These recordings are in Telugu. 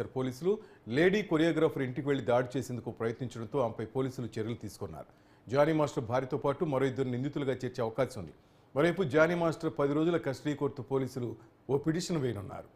చేశారు పోలీసులు. లేడీ కొరియోగ్రాఫర్ ఇంటికి వెళ్లి దాడి చేసేందుకు ప్రయత్నించడంతో ఆమెపై పోలీసులు చర్యలు తీసుకున్నారు. జానీ మాస్టర్ భార్యతో పాటు మరో ఇద్దరు నిందితులుగా చేర్చే అవకాశం ఉంది. మరోవైపు జానీ మాస్టర్ 10 రోజుల కస్టడీ కోర్టు పోలీసులు ఓ పిటిషన్ వేయనున్నారు.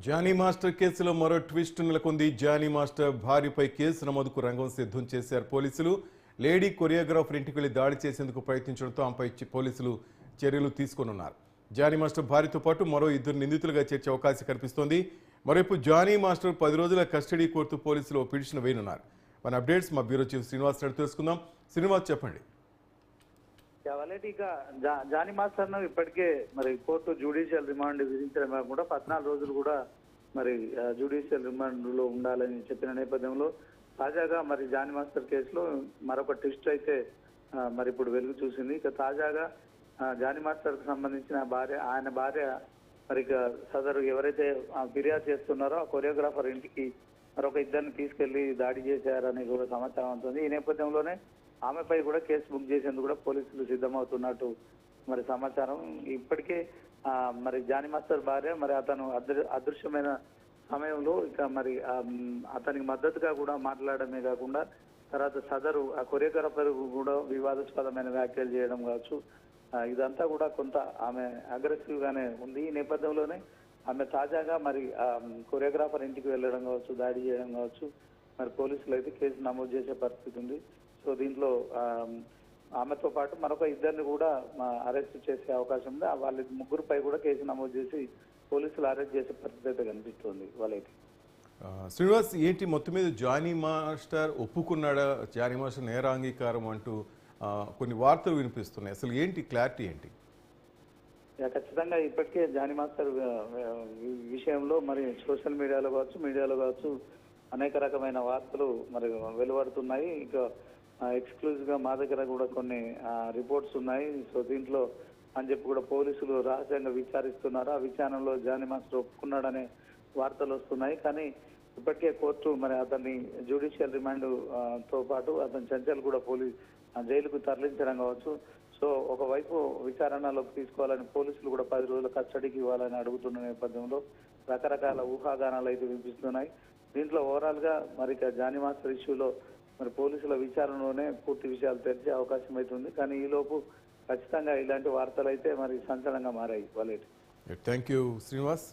జానీ మాస్టర్ కేసులో మరో ట్విస్ట్ నెలకొంది. జానీ మాస్టర్ భార్యపై కేసు నమోదుకు రంగం సిద్ధం చేశారు పోలీసులు. లేడీ కొరియోగ్రాఫర్ ఇంటికి వెళ్లి దాడి చేసేందుకు ప్రయత్నించడంతో ఆమెపై పోలీసులు చర్యలు తీసుకోనున్నారు. జానీ మాస్టర్ భార్యతో పాటు మరో ఇద్దరు నిందితులుగా చేర్చే అవకాశం కనిపిస్తోంది. మరోవైపు జానీ మాస్టర్ 10 రోజుల కస్టడీ కోర్టు పోలీసులు పిటిషన్ వేయనున్నారు. మన అప్డేట్స్ మా బ్యూరో చీఫ్ శ్రీనివాస్ రెడ్డి తెలుసుకుందాం. శ్రీనివాస్, చెప్పండి. ఇక జానీ మాస్టర్ ఇప్పటికే మరి కోర్టు జ్యుడిషియల్ రిమాండ్ విధించడమే కాకుండా 14 రోజులు కూడా మరి జ్యుడిషియల్ రిమాండ్ లో ఉండాలని చెప్పిన నేపథ్యంలో తాజాగా మరి జానీ మాస్టర్ కేసులో మరొక ట్విస్ట్ అయితే మరి ఇప్పుడు వెలుగు చూసింది. ఇక తాజాగా జానీ మాస్టర్ కు సంబంధించిన ఆయన భార్య మరి ఇక సదరు ఎవరైతే ఫిర్యాదు చేస్తున్నారో ఆ కొరియోగ్రాఫర్ ఇంటికి మరొక ఇద్దరిని తీసుకెళ్లి దాడి చేశారని కూడా సమాచారం అవుతుంది. ఈ నేపథ్యంలోనే ఆమెపై కూడా కేసు బుక్ చేసేందుకు కూడా పోలీసులు సిద్ధమవుతున్నట్టు మరి సమాచారం. ఇప్పటికే మరి జానీ మాస్టర్ భార్య మరి అతను అదృశ్యమైన సమయంలో ఇక మరి అతనికి మద్దతుగా కూడా మాట్లాడమే కాకుండా తర్వాత సదరు ఆ కొరియోగ్రాఫర్ కూడా వివాదాస్పదమైన వ్యాఖ్యలు చేయడం కావచ్చు, ఇదంతా కూడా కొంత ఆమె అగ్రెసివ్ గానే ఉంది. ఈ నేపథ్యంలోనే ఆమె తాజాగా మరి కొరియోగ్రాఫర్ ఇంటికి వెళ్ళడం కావచ్చు, దాడి చేయడం కావచ్చు, మరి పోలీసులు అయితే కేసు నమోదు చేసే పరిస్థితి ఉంది. సో దీంట్లో ఆమెతో పాటు మరొక ఇద్దరిని కూడా అరెస్ట్ చేసే అవకాశం ఉంది. వాళ్ళ ముగ్గురుపై కూడా కేసు నమోదు చేసి పోలీసులు అరెస్ట్ చేసే పరిస్థితి అయితే కనిపిస్తుంది వాళ్ళైతే. శ్రీనివాస్, ఏంటి మొత్తం మీద జానీ మాస్టర్ ఒప్పుకున్నాడా? జానీ మాస్టర్ నేరాంగీకారం అంటూ కొన్ని వార్తలు వినిపిస్తున్నాయి. అసలు ఏంటి క్లారిటీ ఏంటి? ఖచ్చితంగా ఇప్పటికే జానీ మాస్టర్ విషయంలో మరి సోషల్ మీడియాలో కావచ్చు అనేక రకమైన వార్తలు మరి వెలువడుతున్నాయి. ఇక ఎక్స్క్లూజివ్ గా మా దగ్గర కూడా కొన్ని రిపోర్ట్స్ ఉన్నాయి. సో దీంట్లో అని చెప్పి కూడా పోలీసులు రహస్యంగా విచారిస్తున్నారు. ఆ విచారణలో జానీ మాస్టర్ ఒప్పుకున్నాడనే వార్తలు వస్తున్నాయి. కానీ ఇప్పటికే కోర్టు మరి అతన్ని జ్యుడిషియల్ రిమాండ్ తో పాటు అతని చెంచల్ కూడా జైలుకు తరలించడం కావచ్చు. సో ఒకవైపు విచారణలోకి తీసుకోవాలని పోలీసులు కూడా 10 రోజుల కస్టడీకి ఇవ్వాలని అడుగుతున్న నేపథ్యంలో రకరకాల ఊహాగానాలు అయితే వినిపిస్తున్నాయి. దీంట్లో ఓవరాల్ గా మరి జానీ మాస్టర్ ఇష్యూలో మరి పోలీసుల విచారణలోనే పూర్తి విషయాలు తెలిసే అవకాశం అయితే ఉంది. కానీ ఈలోపు ఖచ్చితంగా ఇలాంటి వార్తలు అయితే మరి సంచలనంగా మారాయి వాళ్ళేటి. Thank you Srinivas.